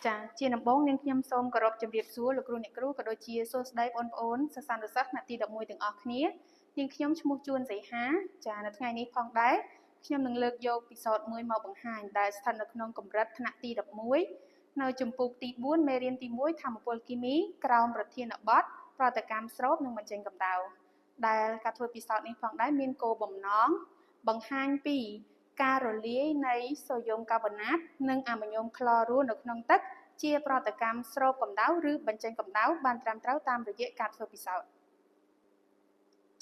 ចាជាដំបូងនាងខ្ញុំសូមគោរពជម្រាបសួរលោកគ្រូអ្នកគ្រូក៏ដូចជាសួស្តីបងប្អូនសិស្សានុសិស្សថ្នាក់ទី11ទាំងអស់គ្នានាងខ្ញុំឈ្មោះជួនសីហាចានៅថ្ងៃនេះផងដែរខ្ញុំនឹងលើកយកពិសោធន៍មួយមកបង្ហាញដែលស្ថិតនៅក្នុងកម្រិតថ្នាក់ទី11នៅជំពូកទី4មេរៀនទី1ធម្មពលគីមីក្រោមប្រធានបទប្រតិកម្មស្រូបនិងបញ្ចេញកម្ដៅដែលការធ្វើពិសោធន៍នេះផងដែរមានគោលបំណងបង្ហាញពីការរលាយនៃសូដ្យូមកាបូណាតនិងអាម៉ាញ៉ូមក្លរូនៅក្នុងទឹកជាប្រតិកម្មស្រូបកម្ដៅឬបញ្ចេញកម្ដៅបានត្រឹមត្រូវតាមរយៈការធ្វើពិសោធន៍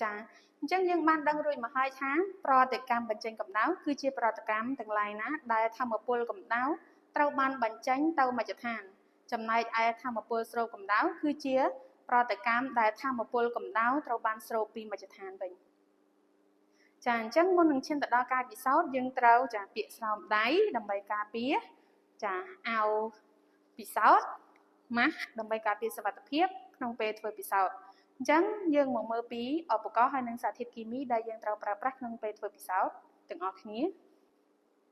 ចាអញ្ចឹងយើងបានដឹងរួចមកហើយថាប្រតិកម្មបញ្ចេញកម្ដៅគឺជាប្រតិកម្មទាំងឡាយណាដែលថាមពលកម្ដៅត្រូវបានបញ្ចេញទៅមជ្ឈដ្ឋានចំណែកឯថាមពលស្រូបកម្ដៅគឺជាប្រតិកម្មដែលថាមពលកម្ដៅត្រូវបានស្រូបពីមជ្ឈដ្ឋានវិញចាអញ្ចឹងមុននឹងឈានទៅដល់ការពិសោធន៍យើងត្រូវចាពាក្យស្រោមដៃដើម្បីការពារចាអាវពិសោធន៍ម៉ាស់ដើម្បីការពារសុវត្ថិភាពក្នុងពេលធ្វើពិសោធន៍អញ្ចឹងយើងមកមើលពីឧបករណ៍ហើយនិងសារធាតុគីមីដែលយើងត្រូវប្រើប្រាស់ក្នុងពេលធ្វើពិសោធន៍ទាំងអស់គ្នា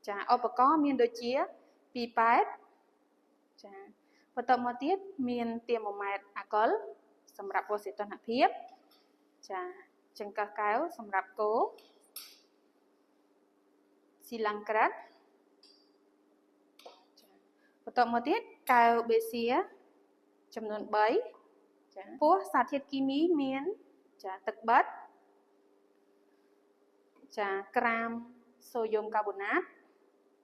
ចាឧបករណ៍មានដូចជាពីប៉ែតចាបន្តមកទៀតមានទៀមម៉ែត្រអាល់កុលសម្រាប់វាស់សីតុណ្ហភាពចាចង្កឹះកែវសម្រាប់គោស៊ីឡាំងក្រាត់បន្តមកទៀតកែវបេសៀចំនួន3ចាពោះសារធាតុគីមីមានចាទឹកបិទចាក្រាមសូដ្យូមកាបូណាត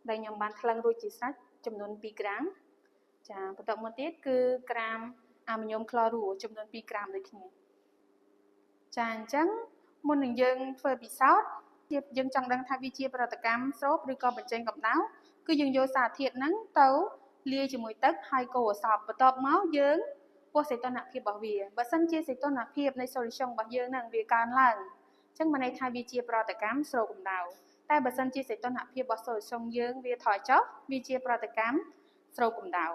ដែលខ្ញុំបានថ្លឹងរួចជាស្រេចចំនួន2ក្រាមចាបន្តមកទៀតគឺក្រាមអាម៉ាញ៉ូមក្លរូចំនួន2ក្រាមដូចគ្នាចាអញ្ចឹងមុននឹងយើងធ្វើពិសោធន៍យើងចង់ដឹងថាវាជាប្រតិកម្មស្រូបឬក៏បញ្ចេញកម្ដៅគឺយើងយកសារធាតុហ្នឹងទៅលាយជាមួយទឹកហើយកូរឲ្យសព្វបន្ទាប់មកយើងវាស់សីតុណ្ហភាពរបស់វាបើសិនជាសីតុណ្ហភាពនៃ solution របស់យើងហ្នឹងវាកើនឡើងអញ្ចឹងមានន័យថាវាជាប្រតិកម្មស្រូបកម្ដៅតែបើសិនជាសីតុណ្ហភាពរបស់ solution យើងវាថយចុះវាជាប្រតិកម្មស្រូបកម្ដៅ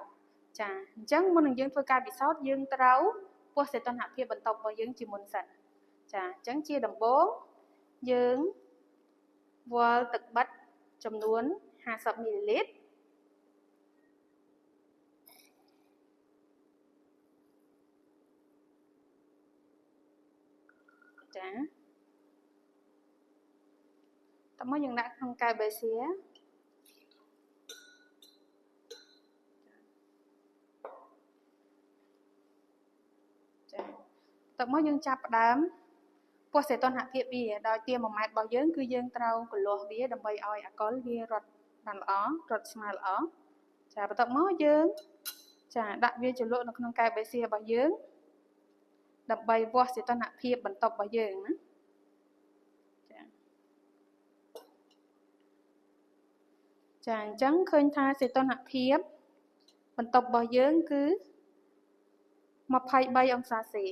ចាអញ្ចឹងមុននឹងយើងធ្វើការពិសោធន៍យើងត្រូវវាស់សីតុណ្ហភាពបន្ទាប់របស់យើងជាមុនសិនចាអញ្ចឹងជាដំបូងយើងវាល់ទឹកបិទចំនួន50មីលីលីត្រចាតោះមកយើងដាក់ក្នុងកែវបេសៀចាតោះមកយើងចាប់ផ្ដើមពោះសីតុណ្ហភាពវាដោយទៀមម៉ែត្ររបស់យើងគឺយើងត្រូវកលាស់វាដើម្បីឲ្យអាល់កុលវារត់បានល្អរត់ស្មើល្អចាបន្ទាប់មកយើងចាដាក់វាជ្រលក់នៅក្នុងកែវបេសៀរបស់យើងដើម្បីវាស់សីតុណ្ហភាពបន្ទប់របស់យើងណាចាអញ្ចឹងឃើញថាសីតុណ្ហភាពបន្ទប់របស់យើងគឺ23អង្សាសេ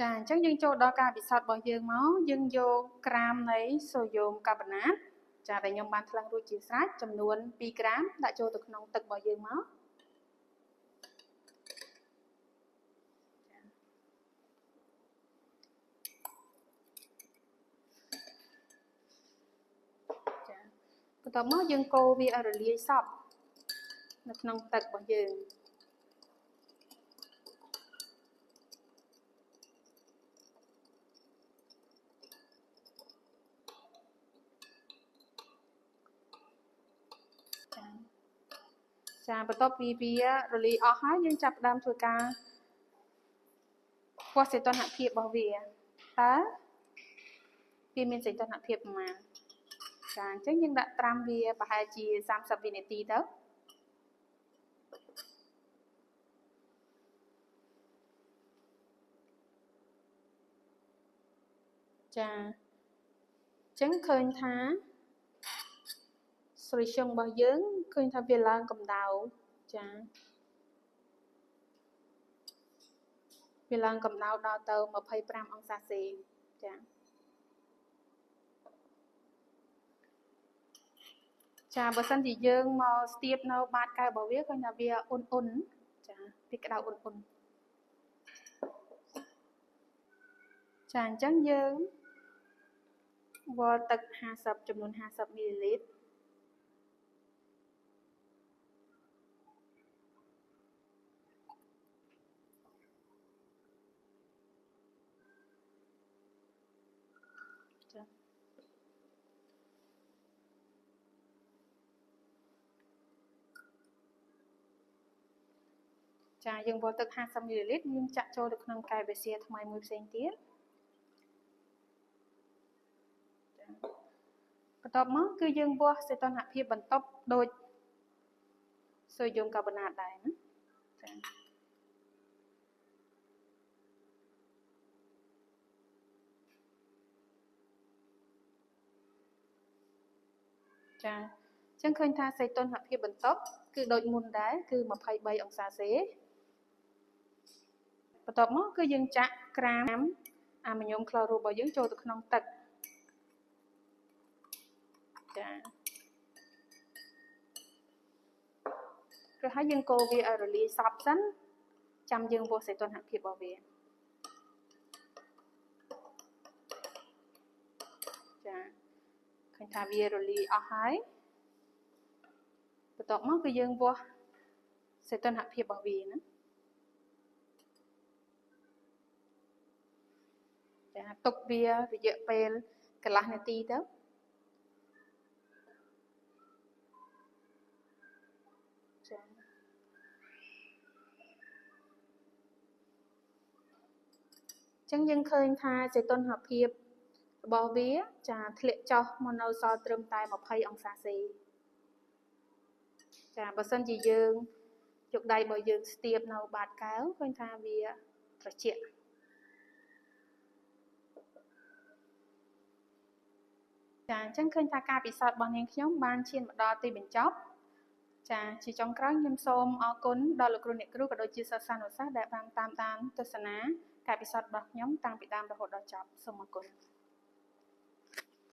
ចាអញ្ចឹងយើងចូលដល់ការពិសោធន៍របស់យើងមកយើងយកក្រាមនៃសូដ្យូមកាបូណាតចាដែលខ្ញុំបានថ្លឹងរួចជាស្រេចចំនួន2ក្រាមដាក់ចូលទៅក្នុងទឹករបស់យើងមកចាបន្ទាប់មកយើងកូរវាឲ្យរលាយសព្វនៅក្នុងទឹករបស់យើងចាបន្ទាប់ពីវារលាយអស់ហើយយើងចាប់ផ្ដើមធ្វើការវាស់សីតុណ្ហភាពរបស់វាតើវាមានសីតុណ្ហភាពប្រមាណចាអញ្ចឹងយើងដាក់ត្រាំវាប្រហែលជា30វិនាទីទៅចាអញ្ចឹងឃើញថា solution របស់យើងឃើញថាវាឡើងកម្ដៅចាវាឡើងកម្ដៅដល់ទៅ25អង្សាសេចាចាបើសិនជាយើងមកស្ទាបនៅបាតកែវរបស់វាឃើញថាវាអ៊ុនចាវាក្ដៅអ៊ុនចាអញ្ចឹងយើងវាល់ទឹក50ចំនួន50មីលីលីត្រ ចាយើងបោះទឹក50 ml យើងចាក់ចូលទៅក្នុងកែវបេសៀថ្មីមួយផ្សេងទៀតបន្ទាប់មកគឺយើងវាស់សីតុណ្ហភាពបន្ទប់ដូចសូដ្យូមកាបូណាតដែរណាចាអញ្ចឹងឃើញថាសីតុណ្ហភាពបន្ទប់គឺដូចមុនដែរគឺ23អង្សាសេបន្ទាប់មកគឺយើងចាក់ក្រាមអាម៉ាញ៉ូមក្លូរូរបស់យើងចូលទៅក្នុងទឹកចាគឺហើយយើងកូរវាឲ្យរលាយសព្វសិនចាំយើងវាស់សីតុណ្ហភាពរបស់វាចាឃើញថាវារលាយអស់ហើយបន្ទាប់មកគឺយើងវាស់សីតុណ្ហភាពរបស់វាណាចាទុកវារយៈពេលកន្លះនាទីទៅចាអញ្ចឹងយើងឃើញថាសីតុណ្ហភាពរបស់វាចាធ្លាក់ចុះមកនៅសល់ត្រឹមតែ20អង្សាសេចាបើសិនជាយើងយកដៃរបស់យើងស្ទាបនៅបាតកែវឃើញថាវាត្រជាក់ចាអញ្ចឹងឃើញថាការពិសោធន៍របស់នាងខ្ញុំបានឈានមកដល់ទីបញ្ចប់ចាជាចុងក្រោយខ្ញុំសូមអរគុណដល់លោកគ្រូអ្នកគ្រូក៏ដូចជាសិស្សានុសិស្សដែលបានតាមដានទស្សនាការពិសោធន៍របស់ខ្ញុំតាំងពីដើមរហូតដល់ចប់សូមអរគុណ